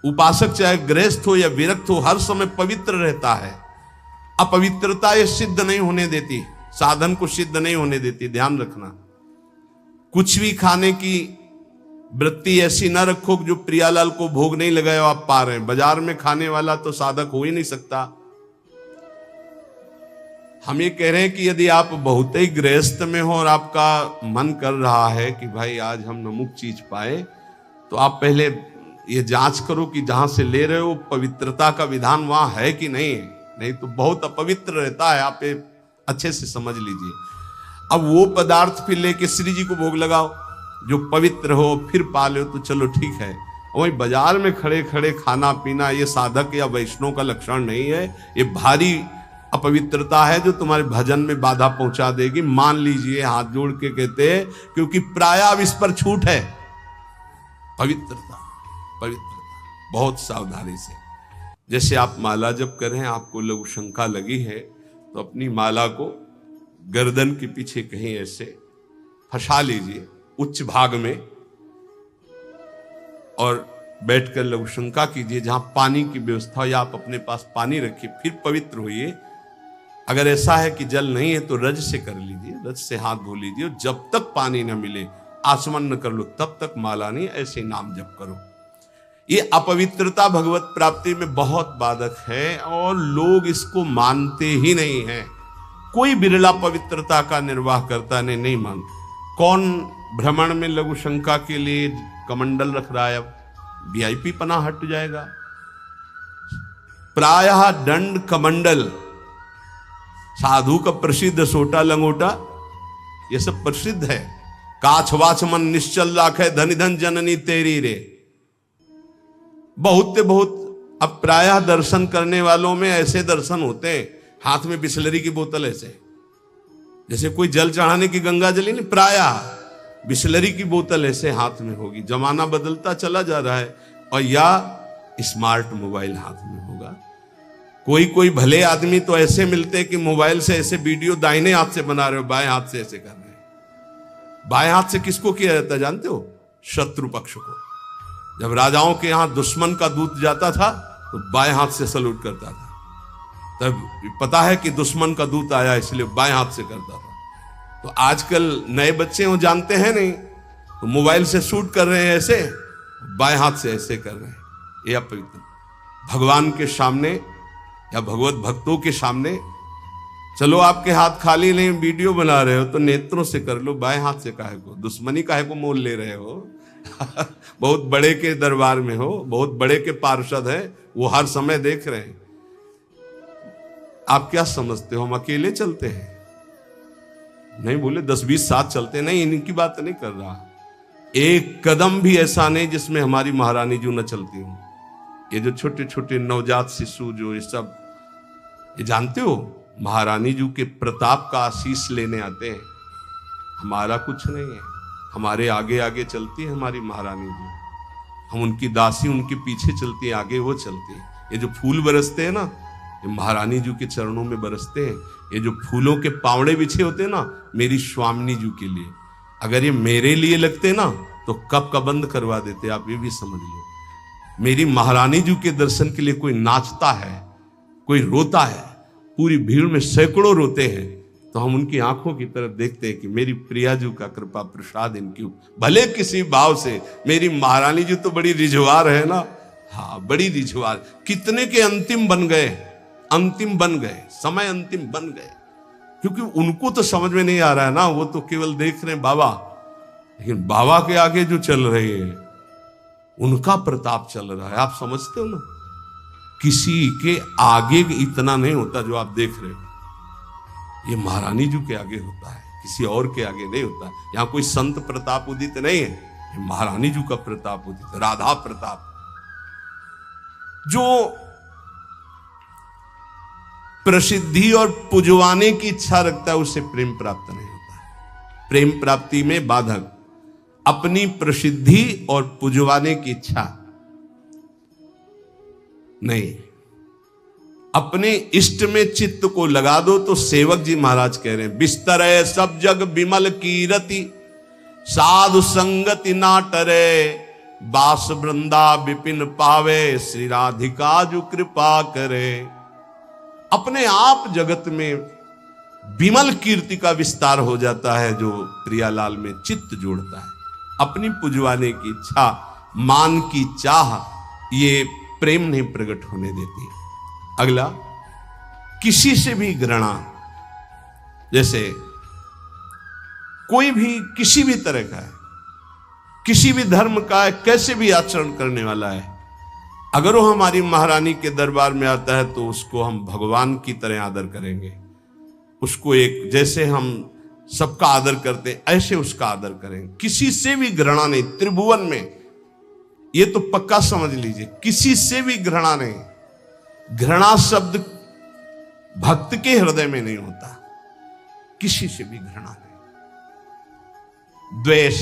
उपासक चाहे गृहस्थ हो या विरक्त हो, हर समय पवित्र रहता है। अपवित्रता ये सिद्ध नहीं होने देती, साधन को सिद्ध नहीं होने देती, ध्यान रखना। कुछ भी खाने की वृत्ति ऐसी ना रखो जो प्रियालाल को भोग नहीं लगाया आप पा रहे हैं। बाजार में खाने वाला तो साधक हो ही नहीं सकता। हम ये कह रहे हैं कि यदि आप बहुत ही गृहस्थ में हो और आपका मन कर रहा है कि भाई आज हम नमुक चीज पाए, तो आप पहले ये जांच करो कि जहां से ले रहे हो पवित्रता का विधान वहां है कि नहीं। नहीं तो बहुत अपवित्र रहता है, आप अच्छे से समझ लीजिए। अब वो पदार्थ फिर लेके श्री जी को भोग लगाओ जो पवित्र हो, फिर पा लो तो चलो ठीक है। वही बाजार में खड़े खड़े खाना पीना ये साधक या वैष्णव का लक्षण नहीं है। ये भारी अपवित्रता है जो तुम्हारे भजन में बाधा पहुंचा देगी। मान लीजिए, हाथ जोड़ के कहते हैं, क्योंकि प्रायः अब इस पर छूट है। पवित्रता पवित्रता बहुत सावधानी से। जैसे आप माला जप कर रहे हैं, आपको लघु शंका लगी है, तो अपनी माला को गर्दन के पीछे कहीं ऐसे फंसा लीजिए उच्च भाग में, और बैठकर लघु शंका कीजिए। जहां पानी की व्यवस्था हो या आप अपने पास पानी रखिए, फिर पवित्र होइए। अगर ऐसा है कि जल नहीं है तो रज से कर लीजिए, रज से हाथ धो लीजिए। जब तक पानी न मिले, आचमन न कर लो, तब तक माला नहीं, ऐसे नाम जप करो। ये अपवित्रता भगवत प्राप्ति में बहुत बाधक है और लोग इसको मानते ही नहीं हैं। कोई बिरला पवित्रता का निर्वाह करता नहीं मान। कौन भ्रमण में लघु शंका के लिए कमंडल रख रहा है? अब वीआईपी पना हट जाएगा। प्रायः दंड कमंडल, साधु का प्रसिद्ध सोटा लंगोटा, ये सब प्रसिद्ध है। काछ वाच मन निश्चल राखे, धनि धन जननी तेरी रे। बहुत अब प्रायः दर्शन करने वालों में ऐसे दर्शन होते हैं, हाथ में बिस्लरी की बोतल ऐसे, जैसे कोई जल चढ़ाने की गंगा जली नहीं, प्रायः बिस्लरी की बोतल ऐसे हाथ में होगी। जमाना बदलता चला जा रहा है। और या स्मार्ट मोबाइल हाथ में होगा। कोई भले आदमी तो ऐसे मिलते हैं कि मोबाइल से ऐसे वीडियो दाहिने हाथ से बना रहे हो, बाएं हाथ से ऐसे कर रहे हैं। बाएं हाथ से किसको किया जाता है जानते हो? शत्रु पक्ष को। जब राजाओं के यहां दुश्मन का दूत जाता था तो बाएं हाथ से सलूट करता था। तब पता है कि दुश्मन का दूत आया, इसलिए बाएं हाथ से करता था। तो आजकल नए बच्चे वो जानते हैं नहीं, तो मोबाइल से शूट कर रहे हैं, ऐसे बाएं हाथ से ऐसे कर रहे हैं। ये अपवित्र। भगवान के सामने या भगवत भक्तों के सामने, चलो आपके हाथ खाली नहीं, वीडियो बना रहे हो तो नेत्रों से कर लो, बाएं हाथ से काहे को? दुश्मनी काहे को मोल ले रहे हो? बहुत बड़े के दरबार में हो, बहुत बड़े के पार्षद हैं, वो हर समय देख रहे हैं। आप क्या समझते हो हम अकेले चलते हैं? नहीं बोले 10-20 साथ चलते नहीं, इनकी बात नहीं कर रहा। एक कदम भी ऐसा नहीं जिसमें हमारी महारानी जी न चलती हूं। ये जो छोटे छोटे नवजात शिशु जो ये सब, ये जानते हो महारानी जी के प्रताप का आशीष लेने आते हैं। हमारा कुछ नहीं है, हमारे आगे आगे चलती है हमारी महारानी जी। हम उनकी दासी, उनके पीछे चलती है, आगे वो चलती है। ये जो फूल बरसते हैं ना, ये महारानी जी के चरणों में बरसते हैं। ये जो फूलों के पावड़े बिछे होते हैं ना, मेरी स्वामिनी जी के लिए, अगर ये मेरे लिए लगते ना तो कब का बंद करवा देते, आप ये भी समझ लो। मेरी महारानी जी के दर्शन के लिए कोई नाचता है, कोई रोता है, पूरी भीड़ में सैकड़ों रोते हैं, तो हम उनकी आंखों की तरफ देखते हैं कि मेरी प्रिया जी का कृपा प्रसाद इनकी, भले किसी भाव से। मेरी महारानी जी तो बड़ी रिझवार है ना, हाँ बड़ी रिझवार। कितने के अंतिम बन गए, अंतिम बन गए, समय अंतिम बन गए, क्योंकि उनको तो समझ में नहीं आ रहा है ना, वो तो केवल देख रहे हैं बाबा, लेकिन बाबा के आगे जो चल रहे हैं उनका प्रताप चल रहा है। आप समझते हो ना, किसी के आगे इतना नहीं होता जो आप देख रहे हो, ये महारानी जी के आगे होता है, किसी और के आगे नहीं होता। यहां कोई संत प्रताप उदित नहीं है, ये महारानी जी का प्रताप उदित, राधा प्रताप। जो प्रसिद्धि और पुजवाने की इच्छा रखता है उसे प्रेम प्राप्त नहीं होता। प्रेम प्राप्ति में बाधक अपनी प्रसिद्धि और पुजवाने की इच्छा नहीं, अपने इष्ट में चित्त को लगा दो। तो सेवक जी महाराज कह रहे हैं, बिस्तर है सब जग विमल कीरति, साधु संगति ना टरे, बास वृंदा विपिन पावे, श्री राधिका जो कृपा करे। अपने आप जगत में विमल कीर्ति का विस्तार हो जाता है जो प्रियालाल में चित्त जोड़ता है। अपनी पुजवाने की इच्छा, मान की चाह, ये प्रेम नहीं प्रकट होने देती। अगला, किसी से भी घृणा, जैसे कोई भी किसी भी तरह का है, किसी भी धर्म का है, कैसे भी आचरण करने वाला है, अगर वो हमारी महारानी के दरबार में आता है तो उसको हम भगवान की तरह आदर करेंगे। उसको एक, जैसे हम सबका आदर करते हैं ऐसे उसका आदर करेंगे। किसी से भी घृणा नहीं, त्रिभुवन में ये तो पक्का समझ लीजिए, किसी से भी घृणा नहीं। घृणा शब्द भक्त के हृदय में नहीं होता, किसी से भी घृणा नहीं। द्वेष,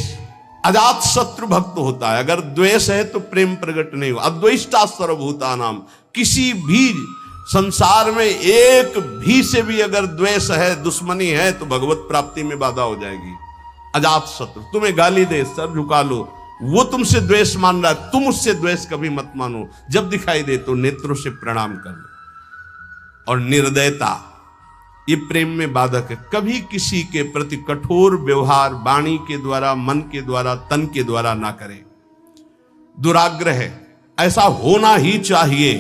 अजात शत्रु भक्त होता है, अगर द्वेष है तो प्रेम प्रकट नहीं हो। अद्वेष्टा सर्वभूतानाम, किसी भी संसार में एक भी से भी अगर द्वेष है, दुश्मनी है, तो भगवत प्राप्ति में बाधा हो जाएगी। अजात शत्रु, तुम्हें गाली दे सर झुका लो, वो तुमसे द्वेष मान रहा है, तुम उससे द्वेष कभी मत मानो। जब दिखाई दे तो नेत्रों से प्रणाम कर लो। और निर्दयता, ये प्रेम में बाधक है। कभी किसी के प्रति कठोर व्यवहार वाणी के द्वारा, मन के द्वारा, तन के द्वारा ना करें। दुराग्रह, ऐसा होना ही चाहिए,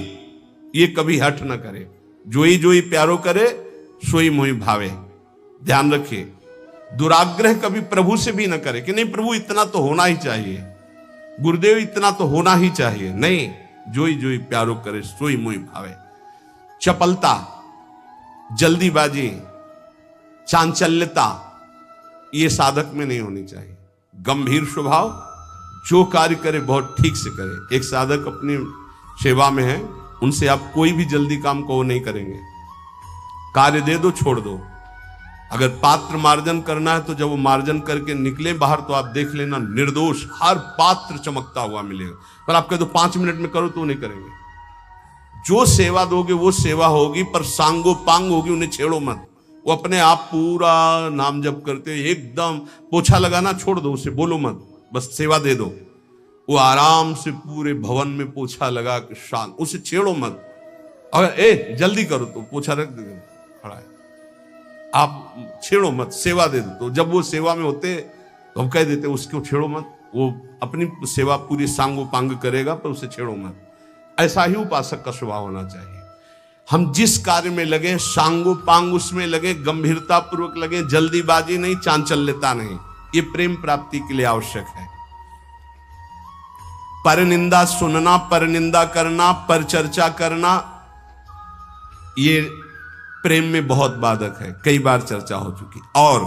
ये कभी हट ना करे। जोई जोई प्यारो करे, सोई मोई भावे। ध्यान रखिए, दुराग्रह कभी प्रभु से भी ना करे कि नहीं प्रभु इतना तो होना ही चाहिए, गुरुदेव इतना तो होना ही चाहिए। नहीं, जोई जोई प्यारो करे, सोई मोई भावे। चपलता, जल्दीबाजी, चांचल्यता, ये साधक में नहीं होनी चाहिए। गंभीर स्वभाव, जो कार्य करे बहुत ठीक से करे। एक साधक अपनी सेवा में है, उनसे आप कोई भी जल्दी काम को वो नहीं करेंगे। कार्य दे दो, छोड़ दो। अगर पात्र मार्जन करना है तो जब वो मार्जन करके निकले बाहर तो आप देख लेना निर्दोष हर पात्र चमकता हुआ मिलेगा। पर आप कह दो 5 मिनट में करो तो वो नहीं करेंगे। जो सेवा दोगे वो सेवा होगी, पर सांगो पांग होगी, उन्हें छेड़ो मत। वो अपने आप पूरा नाम जप करते एकदम, पोछा लगाना छोड़ दो, उसे बोलो मत, बस सेवा दे दो। वो आराम से पूरे भवन में पोछा लगा के शांत, उसे छेड़ो मत। अगर जल्दी करो तो पोछा रख दे खड़ा है, आप छेड़ो मत, सेवा दे दो। तो जब वो सेवा में होते तो हम कह देते उसको छेड़ो मत, वो अपनी सेवा पूरी सांगो पांग करेगा, पर उसे छेड़ो मत। ऐसा ही उपासक का स्वभाव होना चाहिए। हम जिस कार्य में लगे सांगो पांग उसमें लगे, गंभीरता पूर्वक लगे, जल्दीबाजी नहीं, चांचल्यता नहीं। ये प्रेम प्राप्ति के लिए आवश्यक है। पर निंदा सुनना, पर निंदा करना, पर चर्चा करना, ये प्रेम में बहुत बाधक है, कई बार चर्चा हो चुकी। और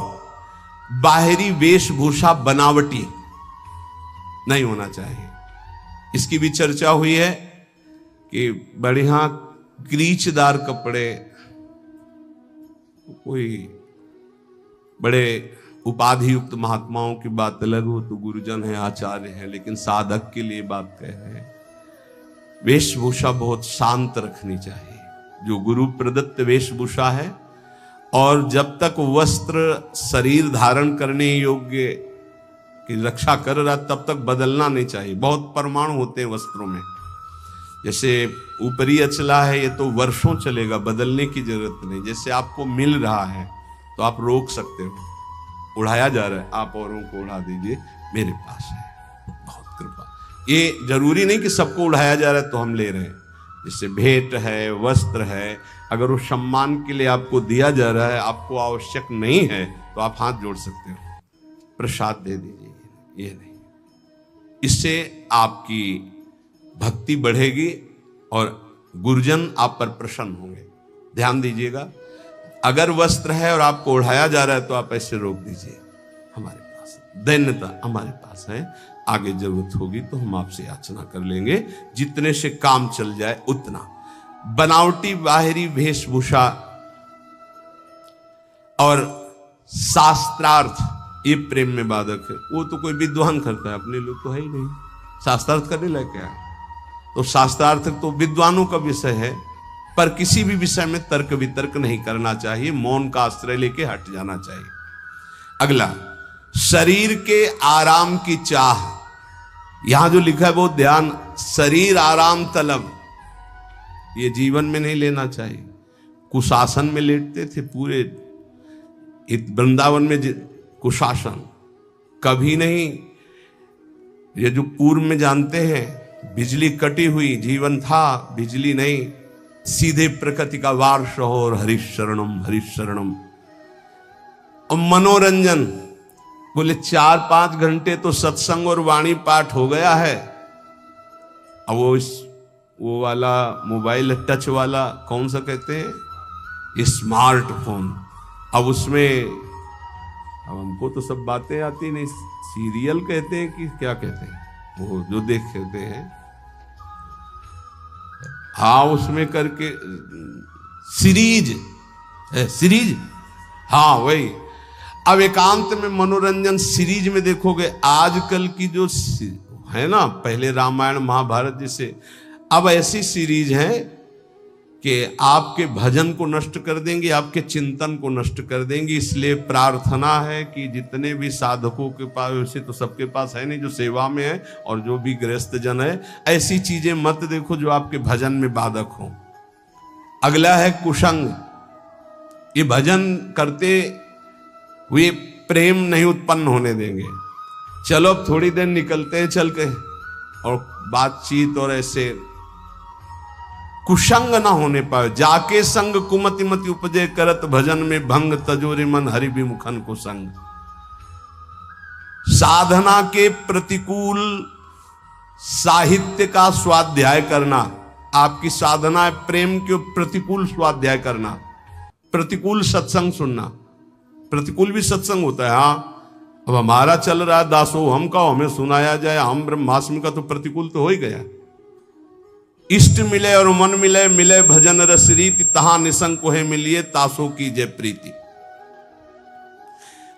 बाहरी वेशभूषा बनावटी नहीं होना चाहिए। इसकी भी चर्चा हुई है कि बढ़िया क्रीचदार कपड़े, कोई बड़े उपाधि युक्त महात्माओं की बात अलग हो, तो गुरुजन है, आचार्य है, लेकिन साधक के लिए बात कह रहे हैं। वेशभूषा बहुत शांत रखनी चाहिए, जो गुरु प्रदत्त वेशभूषा है, और जब तक वस्त्र शरीर धारण करने योग्य की रक्षा कर रहा तब तक बदलना नहीं चाहिए। बहुत परमाणु होते हैं वस्त्रों में, जैसे ऊपरी अचला है ये तो वर्षों चलेगा, बदलने की जरूरत नहीं। जैसे आपको मिल रहा है तो आप रोक सकते हो, उड़ाया जा रहा है आप औरों को उड़ा दीजिए, मेरे पास है, बहुत कृपा। ये जरूरी नहीं कि सबको उड़ाया जा रहा है तो हम ले रहे हैं। जैसे भेंट है, वस्त्र है, अगर वो सम्मान के लिए आपको दिया जा रहा है, आपको आवश्यक नहीं है तो आप हाथ जोड़ सकते हो, प्रसाद दे दीजिए, ये नहीं। इससे आपकी भक्ति बढ़ेगी और गुरुजन आप पर प्रसन्न होंगे। ध्यान दीजिएगा, अगर वस्त्र है और आपको ओढ़ाया जा रहा है तो आप ऐसे रोक दीजिए, हमारे पास दैन्यता हमारे पास है, आगे जरूरत होगी तो हम आपसे याचना कर लेंगे, जितने से काम चल जाए उतना। बनावटी बाहरी वेशभूषा और शास्त्रार्थ ये प्रेम में बाधक है। वो तो कोई विद्वान करता है, अपने लोग तो है ही नहीं, शास्त्रार्थ करने लायक क्या है? तो शास्त्रार्थ तो विद्वानों का विषय है, पर किसी भी विषय में तर्क वितर्क नहीं करना चाहिए, मौन का आश्रय लेके हट जाना चाहिए। अगला, शरीर के आराम की चाह, यहां जो लिखा है वो ध्यान, शरीर आराम तलब, ये जीवन में नहीं लेना चाहिए। कुशासन में लेटते थे पूरे वृंदावन में, कुशासन कभी नहीं। ये जो पूर्व में जानते हैं, बिजली कटी हुई जीवन था, बिजली नहीं, सीधे प्रकृति का वार्ष हो और हरिशरणम हरिशरणम। और मनोरंजन बोले 4-5 घंटे तो सत्संग और वाणी पाठ हो गया है। अब वो वाला मोबाइल टच वाला कौन सा कहते हैं, स्मार्टफोन, अब उसमें, अब हमको तो सब बातें आती नहीं, सीरियल कहते हैं कि क्या कहते हैं, वो जो देखते हैं, हाँ उसमें करके सीरीज, हाँ वही। अब एकांत में मनोरंजन सीरीज में देखोगे, आजकल की जो है ना, पहले रामायण महाभारत जैसे, अब ऐसी सीरीज है कि आपके भजन को नष्ट कर देंगे, आपके चिंतन को नष्ट कर देंगे। इसलिए प्रार्थना है कि जितने भी साधकों के पास, वैसे तो सबके पास है नहीं जो सेवा में है, और जो भी गृहस्थ जन है, ऐसी चीजें मत देखो जो आपके भजन में बाधक हो। अगला है कुसंग, ये भजन करते हुए प्रेम नहीं उत्पन्न होने देंगे। चलो अब थोड़ी देर निकलते हैं चल के, और बातचीत और ऐसे कुसंग ना होने पाए। जाके संग कुमति मति उपजे करत भजन में भंग, तजोरे मन हरि विमुखन को संग। साधना के प्रतिकूल साहित्य का स्वाध्याय करना, आपकी साधना है प्रेम के प्रतिकूल स्वाध्याय करना, प्रतिकूल सत्संग सुनना। प्रतिकूल भी सत्संग होता है, हाँ अब हमारा चल रहा है दासो हम का, हमें सुनाया जाए, हम ब्रह्मास्म का, तो प्रतिकूल तो हो ही गया। इष्ट मिले और मन मिले, मिले भजन रस रीति, तहां निसंग को है मिलिए, तासो की जय प्रीति।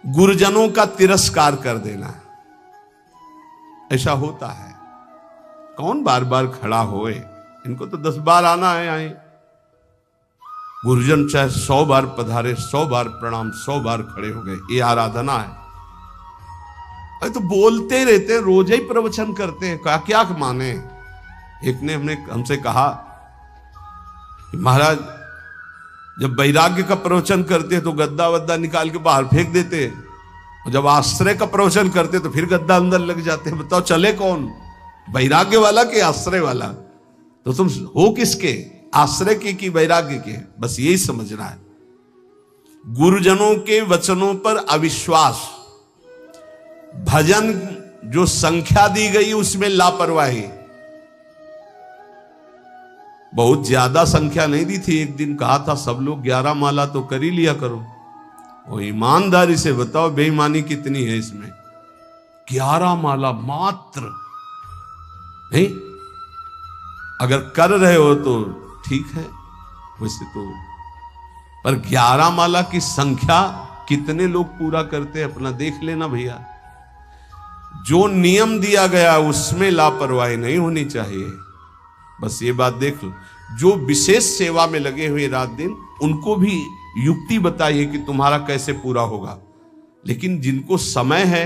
गुरुजनों का तिरस्कार कर देना, ऐसा होता है। कौन बार बार खड़ा होए, इनको तो 10 बार आना है आए। गुरुजन चाहे 100 बार पधारे, 100 बार प्रणाम, 100 बार खड़े हो गए, ये आराधना है। अरे तो बोलते रहते, रोज ही प्रवचन करते हैं, क्या माने। एक ने हमसे कहा कि महाराज जब वैराग्य का प्रवचन करते तो गद्दा वद्दा निकाल के बाहर फेंक देते, और जब आश्रय का प्रवचन करते तो फिर गद्दा अंदर लग जाते। बताओ चले कौन, वैराग्य वाला कि आश्रय वाला? तो तुम हो किसके, आश्रय के कि वैराग्य के? बस यही समझना है। गुरुजनों के वचनों पर अविश्वास, भजन जो संख्या दी गई उसमें लापरवाही। बहुत ज्यादा संख्या नहीं दी थी, एक दिन कहा था सब लोग 11 माला तो कर ही लिया करो। और ईमानदारी से बताओ बेईमानी कितनी है इसमें, 11 माला मात्र। नहीं, अगर कर रहे हो तो ठीक है, वैसे तो, पर 11 माला की संख्या कितने लोग पूरा करते हैं अपना देख लेना भैया। जो नियम दिया गया उसमें लापरवाही नहीं होनी चाहिए। बस ये बात देख लो, जो विशेष सेवा में लगे हुए रात दिन, उनको भी युक्ति बताइए कि तुम्हारा कैसे पूरा होगा। लेकिन जिनको समय है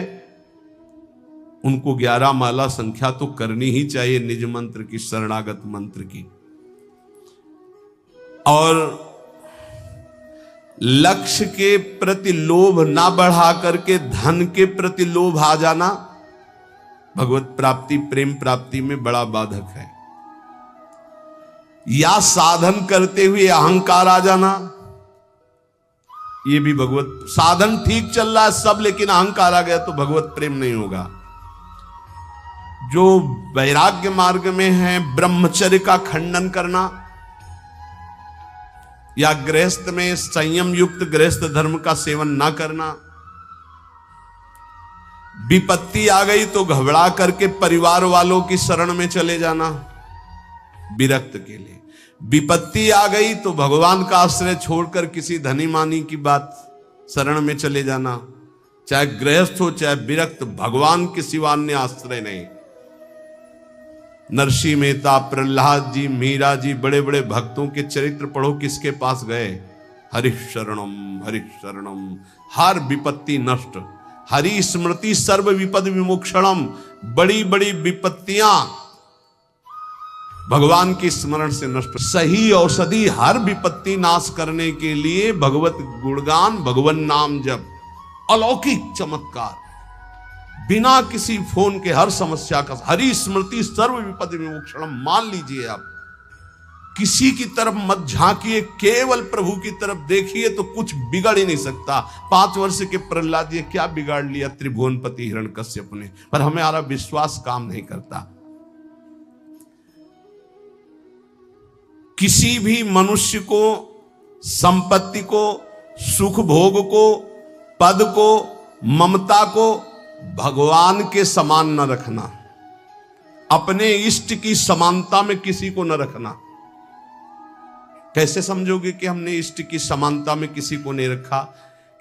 उनको 11 माला संख्या तो करनी ही चाहिए, निज मंत्र की, शरणागत मंत्र की। और लक्ष्य के प्रति लोभ ना बढ़ा करके धन के प्रति लोभ आ जाना भगवत प्राप्ति, प्रेम प्राप्ति में बड़ा बाधक है। या साधन करते हुए अहंकार आ जाना, ये भी भगवत, साधन ठीक चल रहा है सब, लेकिन अहंकार आ गया तो भगवत प्रेम नहीं होगा। जो वैराग्य मार्ग में है, ब्रह्मचर्य का खंडन करना, या गृहस्थ में संयम युक्त गृहस्थ धर्म का सेवन ना करना। विपत्ति आ गई तो घबरा करके परिवार वालों की शरण में चले जाना विरक्त के लिए। विपत्ति आ गई तो भगवान का आश्रय छोड़कर किसी धनी मानी की बात शरण में चले जाना। चाहे गृहस्थ हो चाहे विरक्त, भगवान के सिवा अन्य आश्रय नहीं। नरसिंह मेहता, प्रहलाद जी, मीरा जी, बड़े बड़े भक्तों के चरित्र पढ़ो, किसके पास गए? हरि शरणम, हरि शरणम, हर विपत्ति नष्ट। हरि स्मृति सर्व विपद विमोक्षणम, बड़ी बड़ी विपत्तियां भगवान के स्मरण से नष्ट। सही औषधि हर विपत्ति नाश करने के लिए भगवत गुणगान, भगवान नाम जप, अलौकिक चमत्कार, बिना किसी फोन के हर समस्या का। हरि स्मृति सर्व विपद विमोक्षणम, मान लीजिए आप, किसी की तरफ मत झांकिए, केवल प्रभु की तरफ देखिए तो कुछ बिगड़ ही नहीं सकता। 5 वर्ष के प्रहलाद जी क्या बिगाड़ लिया त्रिभुवनपति हिरण्यकश्यप ने, पर हमारा विश्वास काम नहीं करता। किसी भी मनुष्य को, संपत्ति को, सुख भोग को, पद को, ममता को भगवान के समान न रखना। अपने इष्ट की समानता में किसी को न रखना। कैसे समझोगे कि हमने इष्ट की समानता में किसी को नहीं रखा?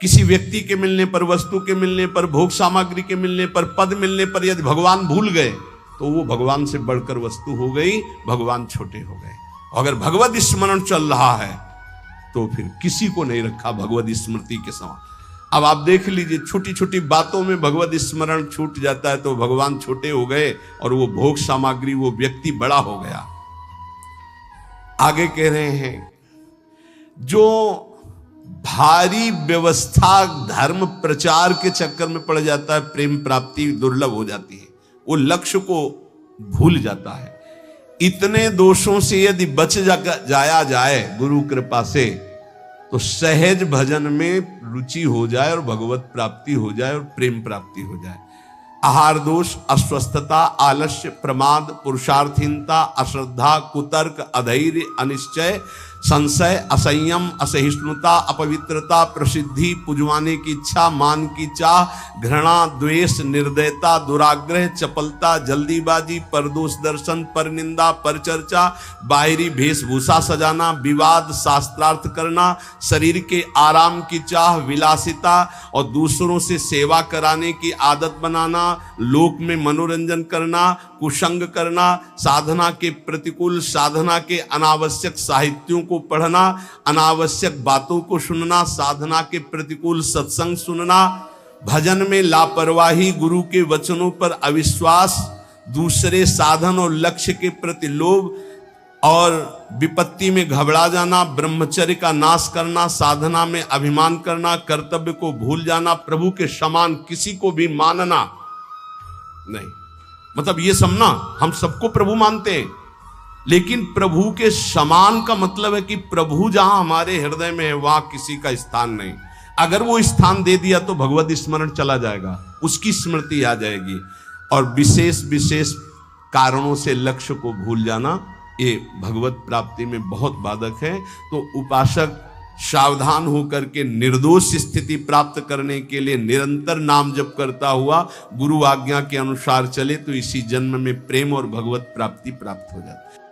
किसी व्यक्ति के मिलने पर, वस्तु के मिलने पर, भोग सामग्री के मिलने पर, पद मिलने पर यदि भगवान भूल गए तो वो भगवान से बढ़कर वस्तु हो गई, भगवान छोटे हो गए। अगर भगवत स्मरण चल रहा है तो फिर किसी को नहीं रखा भगवत स्मृति के समान। अब आप देख लीजिए, छोटी छोटी बातों में भगवत स्मरण छूट जाता है तो भगवान छोटे हो गए और वो भोग सामग्री, वो व्यक्ति बड़ा हो गया। आगे कह रहे हैं, जो भारी व्यवस्था धर्म प्रचार के चक्कर में पड़ जाता है, प्रेम प्राप्ति दुर्लभ हो जाती है, वो लक्ष्य को भूल जाता है। इतने दोषों से यदि बच जाया जाए गुरु कृपा से, तो सहज भजन में रुचि हो जाए और भगवत प्राप्ति हो जाए और प्रेम प्राप्ति हो जाए। आहार दोष, अस्वस्थता, आलस्य, प्रमाद, पुरुषार्थहीनता, अश्रद्धा, कुतर्क, अधैर्य, अनिश्चय, संशय, असंयम, असहिष्णुता, अपवित्रता, प्रसिद्धि, पुजवाने की इच्छा, मान की चाह, घृणा, द्वेष, निर्दयता, दुराग्रह, चपलता, जल्दीबाजी, परदोष दर्शन, परनिंदा, परचर्चा, बाहरी वेशभूषा सजाना, विवाद, शास्त्रार्थ करना, शरीर के आराम की चाह, विलासिता और दूसरों से सेवा कराने की आदत बनाना, लोक में मनोरंजन करना, कुसंग करना, साधना के प्रतिकूल, साधना के अनावश्यक साहित्यों को पढ़ना, अनावश्यक बातों को सुनना, साधना के प्रतिकूल सत्संग सुनना, भजन में लापरवाही, गुरु के वचनों पर अविश्वास, दूसरे साधन और लक्ष्य के प्रति लोभ और विपत्ति में घबरा जाना, ब्रह्मचर्य का नाश करना, साधना में अभिमान करना, कर्तव्य को भूल जाना, प्रभु के समान किसी को भी मानना नहीं। मतलब ये समझना, हम सबको प्रभु मानते हैं, लेकिन प्रभु के समान का मतलब है कि प्रभु जहां हमारे हृदय में है वहां किसी का स्थान नहीं। अगर वो स्थान दे दिया तो भगवत स्मरण चला जाएगा, उसकी स्मृति आ जाएगी। और विशेष विशेष कारणों से लक्ष्य को भूल जाना, ये भगवत प्राप्ति में बहुत बाधक है। तो उपासक सावधान होकर के निर्दोष स्थिति प्राप्त करने के लिए निरंतर नाम जप करता हुआ गुरु आज्ञा के अनुसार चले तो इसी जन्म में प्रेम और भगवत प्राप्ति प्राप्त हो जाती है।